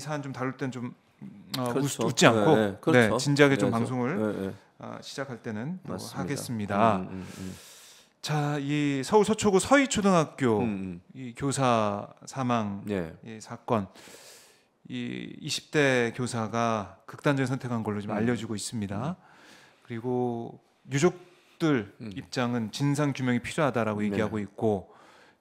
사안 좀 다룰 땐 좀 그렇죠. 웃지 않고 네, 그렇죠. 진지하게 좀 그래야죠. 방송을 시작할 때는 또 맞습니다. 하겠습니다. 자, 이 서울 서초구 서희초등학교 이 교사 사망 이 사건, 이 20대 교사가 극단적인 선택한 걸로 좀 알려지고 있습니다. 그리고 유족들 입장은 진상 규명이 필요하다라고 얘기하고 있고,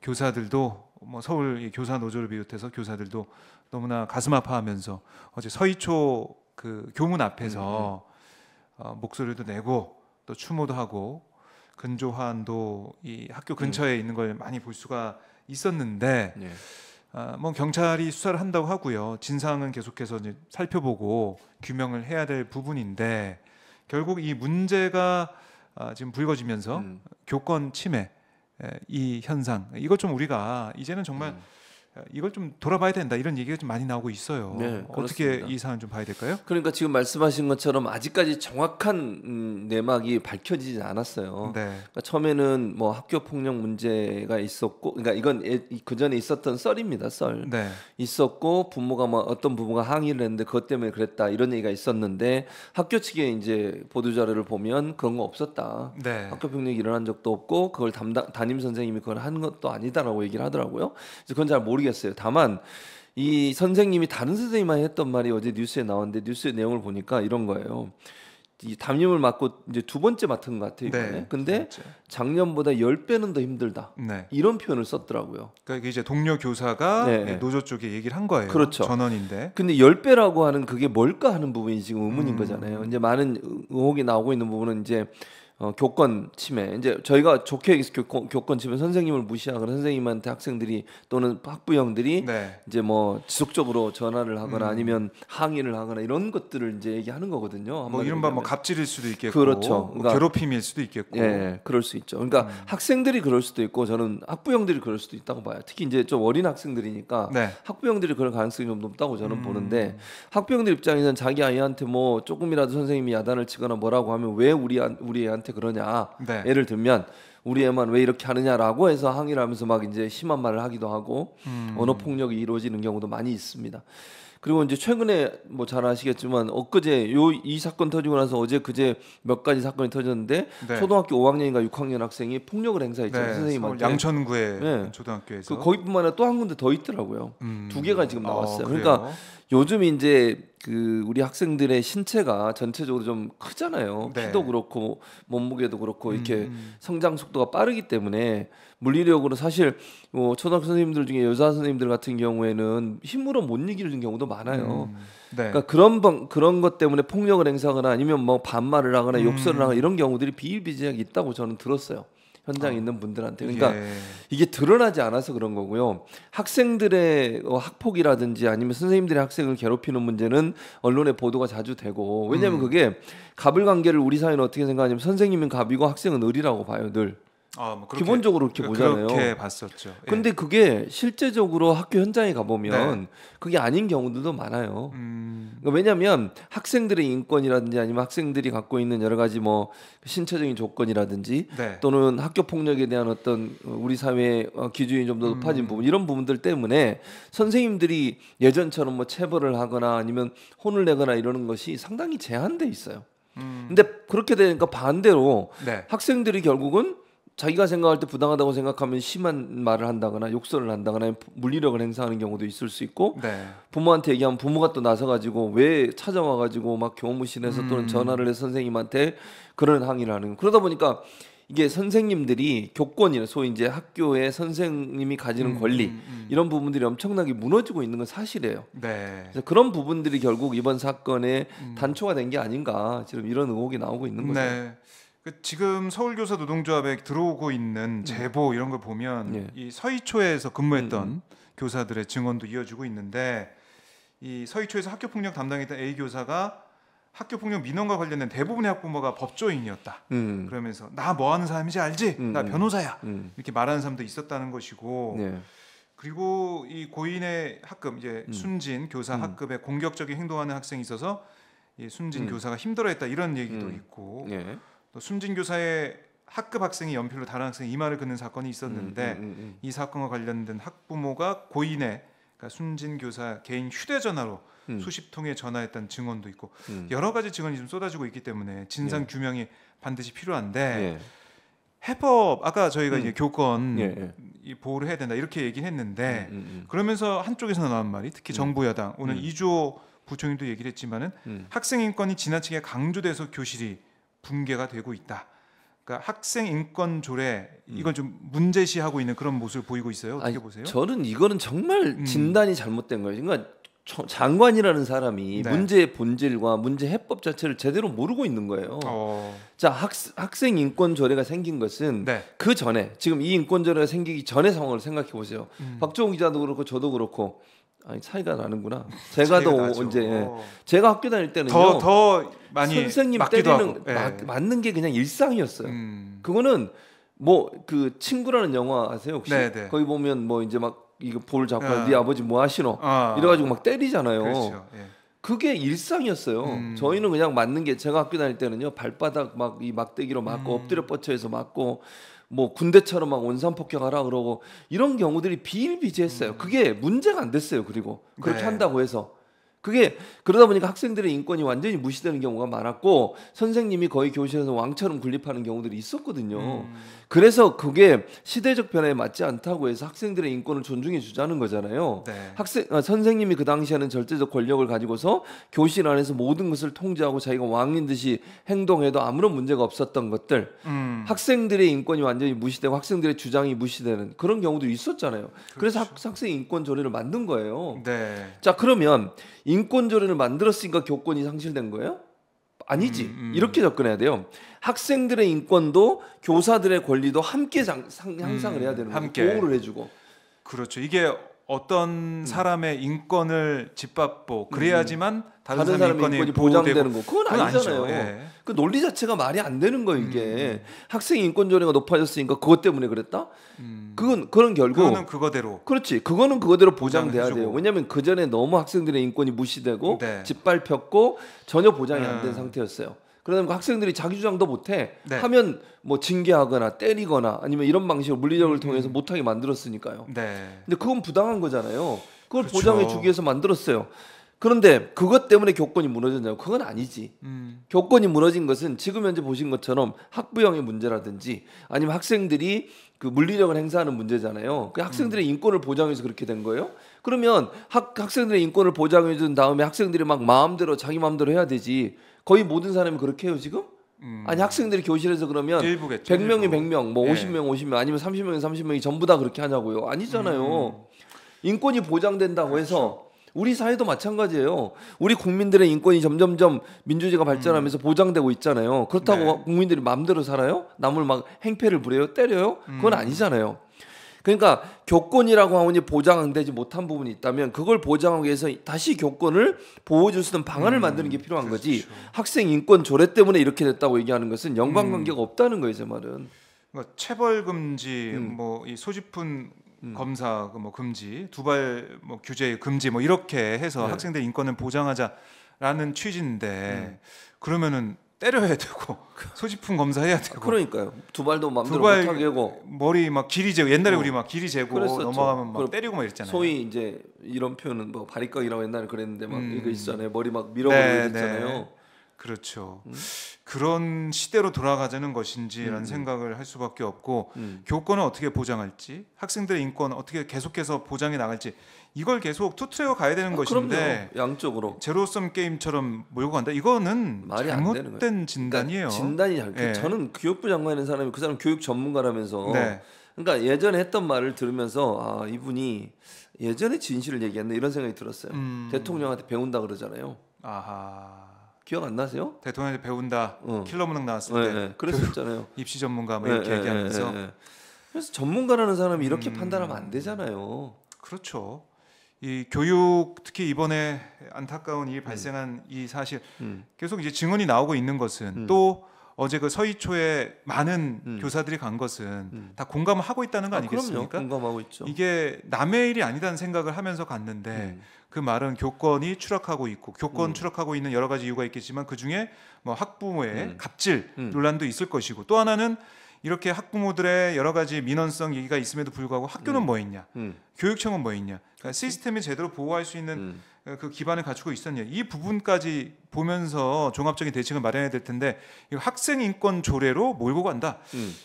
교사들도 뭐 서울 이 교사 노조를 비롯해서 교사들도 너무나 가슴 아파하면서 어제 서희초 그 교문 앞에서 목소리도 내고 또 추모도 하고 근조화환도 이 학교 근처에 있는 걸 많이 볼 수가 있었는데, 뭐 경찰이 수사를 한다고 하고요. 진상은 계속해서 이제 살펴보고 규명을 해야 될 부분인데, 결국 이 문제가 지금 불거지면서 교권 침해 이 현상, 이것 좀 우리가 이제는 정말 이걸 좀 돌아봐야 된다, 이런 얘기가 좀 많이 나오고 있어요. 네, 어떻게 그렇습니다. 이 사안 좀 봐야 될까요? 그러니까 지금 말씀하신 것처럼 아직까지 정확한 내막이 밝혀지지 않았어요. 네. 그러니까 처음에는 뭐 학교 폭력 문제가 있었고, 그러니까 이건 그 전에 있었던 썰입니다. 썰 네. 있었고, 부모가 뭐 어떤 부모가 항의를 했는데 그것 때문에 그랬다, 이런 얘기가 있었는데, 학교 측에 이제 보도 자료를 보면 그런 거 없었다. 네. 학교 폭력이 일어난 적도 없고 그걸 담임 선생님이 그걸 한 것도 아니다라고 얘기를 하더라고요. 그래서 그건 잘 모르겠어요. 다만 이 선생님이 다른 선생님만 했던 말이 어제 뉴스에 나왔는데, 뉴스의 내용을 보니까 이런 거예요. 이 담임을 맡고 이제 두 번째 맡은 것 같아요, 이번에. 네, 근데 두 번째. 작년보다 10배는 더 힘들다. 네. 이런 표현을 썼더라고요. 그러니까 이제 동료 교사가 네. 노조 쪽에 얘기를 한 거예요. 그렇죠. 전원인데. 근데 10배라고 하는 그게 뭘까 하는 부분이 지금 의문인 거잖아요. 이제 많은 의혹이 나오고 있는 부분은 이제 교권 침해. 이제 저희가 좋게 교권 침해, 선생님을 무시하거나 선생님한테 학생들이 또는 학부형들이 네. 이제 뭐 지속적으로 전화를 하거나 아니면 항의를 하거나 이런 것들을 이제 얘기하는 거거든요. 뭐 한마디로 이른바 뭐 얘기하면. 갑질일 수도 있겠고, 그렇죠. 뭐 그러니까 괴롭힘일 수도 있겠고. 예, 그럴 수 있죠. 그러니까 학생들이 그럴 수도 있고, 저는 학부형들이 그럴 수도 있다고 봐요. 특히 이제 좀 어린 학생들이니까 네. 학부형들이 그럴 가능성이 좀 높다고 저는 보는데, 학부형들 입장에서는 자기 아이한테 뭐 조금이라도 선생님이 야단을 치거나 뭐라고 하면 왜 우리 애한테 그러냐. 네. 예를 들면 우리 애만 왜 이렇게 하느냐라고 해서 항의를 하면서 막 이제 심한 말을 하기도 하고 언어 폭력이 이루어지는 경우도 많이 있습니다. 그리고 이제 최근에 뭐 잘 아시겠지만 엊그제 이 사건 터지고 나서 어제 그제 몇 가지 사건이 터졌는데, 네. 초등학교 5학년인가 6학년 학생이 폭력을 행사했죠. 네. 서울 선생님한테. 양천구의 네. 초등학교에서. 거기뿐만 아니라 또 한 군데 더 있더라고요. 2개가 지금 나왔어요. 그래요? 그러니까 요즘 이제 그 우리 학생들의 신체가 전체적으로 좀 크잖아요. 네. 키도 그렇고 몸무게도 그렇고 이렇게 성장 속도가 빠르기 때문에 물리력으로 사실 뭐 초등학교 선생님들 중에 여자 선생님들 같은 경우에는 힘으로 못 이기는 경우도 많아요. 네. 그러니까 그런 것 때문에 폭력을 행사하거나 아니면 뭐 반말을 하거나 욕설을 하거나 이런 경우들이 비일비재하게 있다고 저는 들었어요. 현장에 있는 분들한테. 그러니까 이게 드러나지 않아서 그런 거고요. 학생들의 학폭이라든지 아니면 선생님들의 학생을 괴롭히는 문제는 언론에 보도가 자주 되고, 왜냐하면 그게 갑을 관계를 우리 사회는 어떻게 생각하냐면 선생님은 갑이고 학생은 을이라고 봐요, 늘. 뭐 기본적으로 그렇게 보잖아요. 그렇게 봤었죠. 예. 근데 그게 실제적으로 학교 현장에 가보면 그게 아닌 경우들도 많아요. 그러니까 왜냐하면 학생들의 인권이라든지 아니면 학생들이 갖고 있는 여러 가지 뭐 신체적인 조건이라든지 네. 또는 학교 폭력에 대한 어떤 우리 사회의 기준이 좀 더 높아진 부분, 이런 부분들 때문에 선생님들이 예전처럼 뭐 체벌을 하거나 아니면 혼을 내거나 이러는 것이 상당히 제한돼 있어요. 근데 그렇게 되니까 반대로 네. 학생들이 결국은 자기가 생각할 때 부당하다고 생각하면 심한 말을 한다거나 욕설을 한다거나 물리력을 행사하는 경우도 있을 수 있고, 네. 부모한테 얘기하면 부모가 또 나서가지고 왜 찾아와가지고 막 교무실에서 또는 전화를 해서 선생님한테 그런 항의를 하는, 그러다 보니까 이게 선생님들이 교권이나 소위 이제 학교의 선생님이 가지는 권리 이런 부분들이 엄청나게 무너지고 있는 건 사실이에요. 네. 그래서 그런 부분들이 결국 이번 사건의 단초가 된 게 아닌가, 지금 이런 의혹이 나오고 있는 거죠. 네. 지금 서울교사 노동조합에 들어오고 있는 제보 이런 걸 보면 이 서희초에서 근무했던 교사들의 증언도 이어지고 있는데, 이 서희초에서 학교폭력 담당했던 A 교사가 학교폭력 민원과 관련된 대부분의 학부모가 법조인이었다. 그러면서 나 뭐 하는 사람인지 알지? 나 변호사야. 이렇게 말하는 사람도 있었다는 것이고, 그리고 이 고인의 학급, 이제 순진 교사 학급에 공격적인 행동하는 학생이 있어서 이 순진 교사가 힘들어했다, 이런 얘기도 있고, 또 순진 교사의 학급 학생이 연필로 다른 학생의 이마를 긋는 사건이 있었는데 이 사건과 관련된 학부모가 고인의 그러니까 순진 교사 개인 휴대전화로 수십 통의 전화했다는 증언도 있고 여러 가지 증언이 좀 쏟아지고 있기 때문에 진상 규명이 반드시 필요한데 해법 아까 저희가 이제 교권 이 보호를 해야 된다 이렇게 얘기는 했는데 그러면서 한쪽에서 나온 말이 특히 정부 여당 오늘 이주호 부총리도 얘기를 했지만은 학생 인권이 지나치게 강조돼서 교실이 붕괴가 되고 있다. 그러니까 학생 인권 조례 이건 좀 문제시하고 있는 그런 모습을 보이고 있어요. 어떻게 보세요? 저는 이거는 정말 진단이 잘못된 거예요. 그러니까 장관이라는 사람이 문제의 본질과 문제 해법 자체를 제대로 모르고 있는 거예요. 자, 학생 인권 조례가 생긴 것은 그 전에 지금 이 인권 조례가 생기기 전의 상황을 생각해 보세요. 박종훈 기자도 그렇고 저도 그렇고 아니 차이가 나는구나. 제가 더 이제 제가 학교 다닐 때는요. 더 많이 선생님 때리는 맞는 게 그냥 일상이었어요. 그거는 뭐 그 친구라는 영화 아세요 혹시? 거기 보면 뭐 이제 막 이거 볼 잡고 네 아버지 뭐 하시노 이래가지고 막 때리잖아요. 그렇죠. 그게 일상이었어요. 저희는 그냥 맞는 게 제가 학교 다닐 때는요 발바닥 막 이 막대기로 맞고 엎드려 뻗쳐서 맞고 뭐 군대처럼 막 원산 폭격하라 그러고 이런 경우들이 비일비재했어요. 그게 문제가 안 됐어요. 그리고 그렇게 한다고 해서 그게 그러다 보니까 학생들의 인권이 완전히 무시되는 경우가 많았고 선생님이 거의 교실에서 왕처럼 군립하는 경우들이 있었거든요. 그래서 그게 시대적 변화에 맞지 않다고 해서 학생들의 인권을 존중해 주자는 거잖아요. 선생님이 그 당시에는 절대적 권력을 가지고서 교실 안에서 모든 것을 통제하고 자기가 왕인 듯이 행동해도 아무런 문제가 없었던 것들 학생들의 인권이 완전히 무시되고 학생들의 주장이 무시되는 그런 경우도 있었잖아요. 그래서 학생 인권 조례를 만든 거예요. 자, 그러면 인권 조례를 만들었으니까 교권이 상실된 거예요? 아니지. 이렇게 접근해야 돼요. 학생들의 인권도 교사들의 권리도 함께 향상을 해야 되는 거예요. 보호를 해주고. 그렇죠. 이게 어떤 사람의 인권을 짓밟고 그래야지만 다른 사람의 인권이 보장되는 거. 그건 아니잖아요. 그 논리 자체가 말이 안 되는 거예요. 이게 학생 인권 조례가 높아졌으니까 그것 때문에 그랬다. 그건 결국 그거는 그거대로. 그렇지. 그거는 그거대로 보장돼야 돼요. 왜냐하면 그 전에 너무 학생들의 인권이 무시되고 짓밟혔고 전혀 보장이 안 된 상태였어요. 그러다 보니까 학생들이 자기 주장도 못해 하면 뭐 징계하거나 때리거나 아니면 이런 방식으로 물리력을 통해서 못하게 만들었으니까요. 근데 그건 부당한 거잖아요. 그걸 보장해 주기 위해서 만들었어요. 그런데 그것 때문에 교권이 무너졌냐고? 그건 아니지. 교권이 무너진 것은 지금 현재 보신 것처럼 학부형의 문제라든지 아니면 학생들이 그 물리력을 행사하는 문제잖아요. 그 학생들의 인권을 보장해서 그렇게 된 거예요. 그러면 학생들의 인권을 보장해 준 다음에 학생들이 막 마음대로 자기 마음대로 해야 되지. 거의 모든 사람이 그렇게 해요 지금? 아니 학생들이 교실에서 그러면 일부겠죠, 100명이 100명, 뭐 50명 50명 아니면 30명이 30명이 전부 다 그렇게 하냐고요? 아니잖아요. 인권이 보장된다고 해서 우리 사회도 마찬가지예요. 우리 국민들의 인권이 점점점 민주주의가 발전하면서 보장되고 있잖아요. 그렇다고 국민들이 마음대로 살아요? 남을 막 행패를 부려요? 때려요? 그건 아니잖아요. 그러니까 교권이라고 하니 보장되지 못한 부분이 있다면 그걸 보장하기 위해서 다시 교권을 보호해줄 수 있는 방안을 만드는 게 필요한 거지. 학생 인권 조례 때문에 이렇게 됐다고 얘기하는 것은 연관관계가 없다는 거예요, 제 말은. 그러니까 체벌 금지, 뭐 이 소지품 검사 뭐 금지, 두발 뭐 규제 금지 뭐 이렇게 해서 학생들 인권을 보장하자라는 취지인데 그러면은 때려야 되고 소지품 검사해야 되고 그러니까요. 두 발도 마음대로 못하게 하고 머리 막 길이 재고 옛날에 우리 막 길이 재고 그랬었죠. 넘어가면 막 때리고 막 이랬잖아요. 소위 이제 이런 표현은 뭐 바리깡이라고 옛날에 그랬는데 막 이거 있잖아요. 머리 막 밀어버리고 있잖아요. 그렇죠. 그런 시대로 돌아가자는 것인지라는 생각을 할 수밖에 없고 교권을 어떻게 보장할지 학생들의 인권 어떻게 계속해서 보장해 나갈지 이걸 계속 투트레어 가야 되는 것인데 그럼요. 양쪽으로 제로섬 게임처럼 몰고 간다. 이거는 말이 잘못된 진단이에요. 그러니까 진단이 저는 교육부 장관인 사람이 그 사람 교육 전문가라면서 그러니까 예전에 했던 말을 들으면서 아 이분이 예전에 진실을 얘기했네 이런 생각이 들었어요. 대통령한테 배운다 그러잖아요. 아하. 기억 안 나세요? 대통령한테 배운다. 킬러 문항 나왔을 때 그랬었잖아요. 입시 전문가 뭐 이렇게 얘기하면서 그래서 전문가라는 사람이 이렇게 판단하면 안 되잖아요. 그렇죠. 이 교육 특히 이번에 안타까운 일 발생한 이 사실 계속 이제 증언이 나오고 있는 것은 또 어제 그 서희초에 많은 교사들이 간 것은 다 공감을 하고 있다는 거 아니겠습니까? 그럼요. 공감하고 있죠. 이게 남의 일이 아니다는 생각을 하면서 갔는데 그 말은 교권이 추락하고 있고 교권 추락하고 있는 여러 가지 이유가 있겠지만 그 중에 뭐 학부모의 갑질 논란도 있을 것이고 또 하나는 이렇게 학부모들의 여러 가지 민원성 얘기가 있음에도 불구하고 학교는 뭐 있냐, 교육청은 뭐 있냐, 그러니까 시스템이 제대로 보호할 수 있는 그 기반을 갖추고 있었냐, 이 부분까지 보면서 종합적인 대책을 마련해야 될 텐데 이거 학생 인권 조례로 몰고 간다.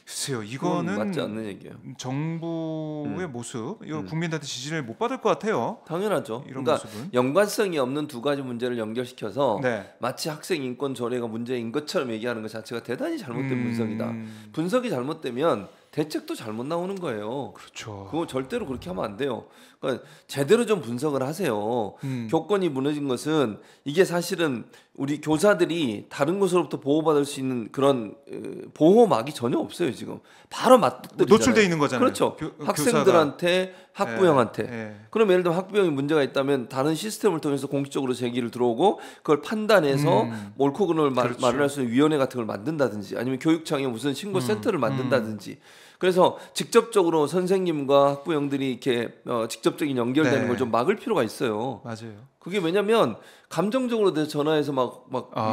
글쎄요, 이거는 맞지 않는 얘기예요. 정부의 모습, 이거 국민들한테 지지를 못 받을 것 같아요. 당연하죠. 이런 그러니까 모습은. 연관성이 없는 두 가지 문제를 연결시켜서 네. 마치 학생 인권 조례가 문제인 것처럼 얘기하는 것 자체가 대단히 잘못된 분석이다. 분석이 잘못되면 대책도 잘못 나오는 거예요. 그렇죠. 그거 절대로 그렇게 하면 안 돼요. 그러니까 제대로 좀 분석을 하세요. 교권이 무너진 것은 이게 사실은 우리 교사들이 다른 곳으로부터 보호받을 수 있는 그런 보호막이 전혀 없어요. 지금 바로 맞들이잖아요. 노출돼 있는 거잖아요. 그렇죠. 학생들한테, 학부형한테. 예. 그럼 예를 들면 학부형이 문제가 있다면 다른 시스템을 통해서 공식적으로 제기를 들어오고 그걸 판단해서 옳고 그름을 그렇죠. 마련할 수 있는 위원회 같은 걸 만든다든지 아니면 교육청에 무슨 신고 센터를 만든다든지. 그래서 직접적으로 선생님과 학부형들이 이렇게 직접적인 연결되는 네. 걸 좀 막을 필요가 있어요. 맞아요. 그게 왜냐면 감정적으로 돼서 전화해서 막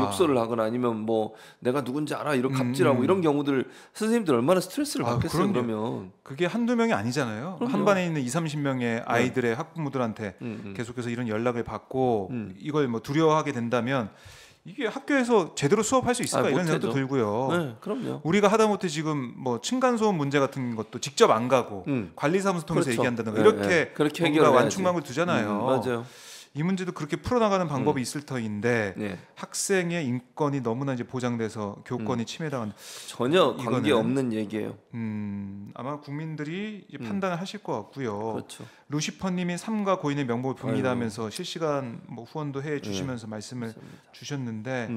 욕설을 하거나 아니면 뭐 내가 누군지 알아 이런 갑질하고 이런 경우들 선생님들 얼마나 스트레스를 받겠어요. 그러면 그게 한두 명이 아니잖아요. 그럼요. 한 반에 있는 30명의 아이들의 학부모들한테 계속해서 이런 연락을 받고 이걸 뭐 두려워하게 된다면 이게 학교에서 제대로 수업할 수 있을까 이런 생각도 들고요. 네, 그럼요. 우리가 하다못해 지금 뭐 층간 소음 문제 같은 것도 직접 안 가고 관리사무소 통해서 그렇죠. 얘기한다든가 네, 이렇게 그렇게 뭔가 해결해야지. 완충망을 두잖아요. 맞아요. 이 문제도 그렇게 풀어나가는 방법이 있을 터인데 네. 학생의 인권이 너무나 이제 보장돼서 교권이 침해당한 전혀 이거는, 관계 없는 얘기예요. 아마 국민들이 이제 판단을 하실 것 같고요. 그렇죠. 루시퍼님이 삼가 고인의 명복을 빕니다하면서 실시간 뭐 후원도 해 주시면서 말씀을 맞습니다. 주셨는데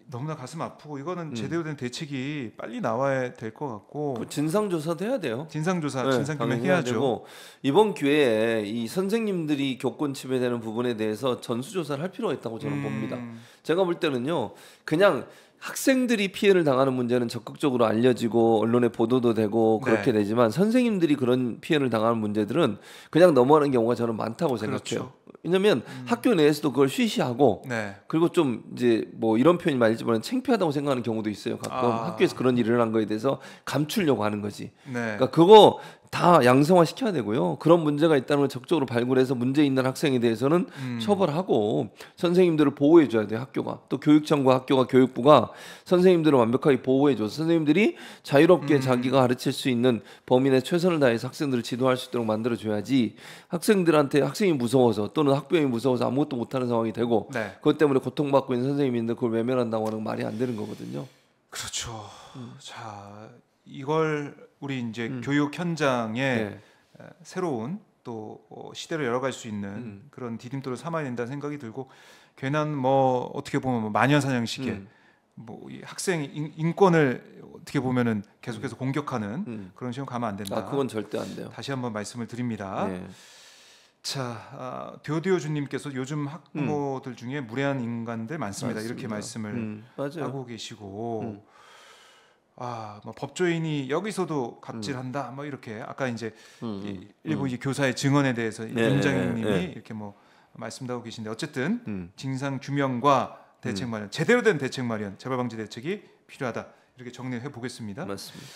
너무나 가슴 아프고 이거는 제대로 된 대책이 빨리 나와야 될 것 같고 그 진상조사도 해야 돼요. 진상조사, 네, 진상규명 당연히 해야죠. 되고, 이번 기회에 이 선생님들이 교권 침해되는 부분에 대해서 전수조사를 할 필요가 있다고 저는 봅니다. 제가 볼 때는요, 그냥 학생들이 피해를 당하는 문제는 적극적으로 알려지고 언론에 보도도 되고 그렇게 네. 되지만 선생님들이 그런 피해를 당하는 문제들은 그냥 넘어가는 경우가 저는 많다고 생각해요. 그렇죠. 왜냐하면 학교 내에서도 그걸 쉬쉬하고 네. 그리고 좀 이제 뭐 이런 표현이 말이지만 창피하다고 생각하는 경우도 있어요. 가끔 학교에서 그런 일을 한 거에 대해서 감추려고 하는 거지. 네. 그러니까 그거 다 양성화 시켜야 되고요. 그런 문제가 있다는 걸 적극적으로 발굴해서 문제 있는 학생에 대해서는 처벌하고 선생님들을 보호해 줘야 돼요. 학교가 또 교육청과 학교가 교육부가 선생님들을 완벽하게 보호해 줘서 선생님들이 자유롭게 자기가 가르칠 수 있는 범인의 최선을 다해서 학생들을 지도할 수 있도록 만들어 줘야지 학생들한테 학생이 무서워서 또는 학부형이 무서워서 아무것도 못하는 상황이 되고 네. 그것 때문에 고통받고 있는 선생님인데 그걸 외면한다고 하는 건 말이 안 되는 거거든요. 그렇죠. 자, 이걸 우리 이제 교육 현장에 네. 새로운 또 시대로 열어갈 수 있는 그런 디딤돌을 삼아야 된다는 생각이 들고 괜한 뭐 어떻게 보면 뭐 마녀사냥식의 뭐 이 학생 인권을 어떻게 보면은 계속해서 공격하는 그런 식으로 가면 안 된다. 그건 절대 안 돼요. 다시 한번 말씀을 드립니다. 네. 자, 디오디오주님께서 요즘 학부모들 중에 무례한 인간들 많습니다. 맞습니다. 이렇게 말씀을 맞아요. 하고 계시고, 뭐 법조인이 여기서도 갑질한다, 뭐 이렇게 아까 이제 일부 이 교사의 증언에 대해서 임장님이 이렇게 뭐 말씀도 하고 계신데 어쨌든 진상 규명과 대책 마련, 제대로 된 대책 마련, 재발 방지 대책이 필요하다 이렇게 정리해 보겠습니다. 맞습니다.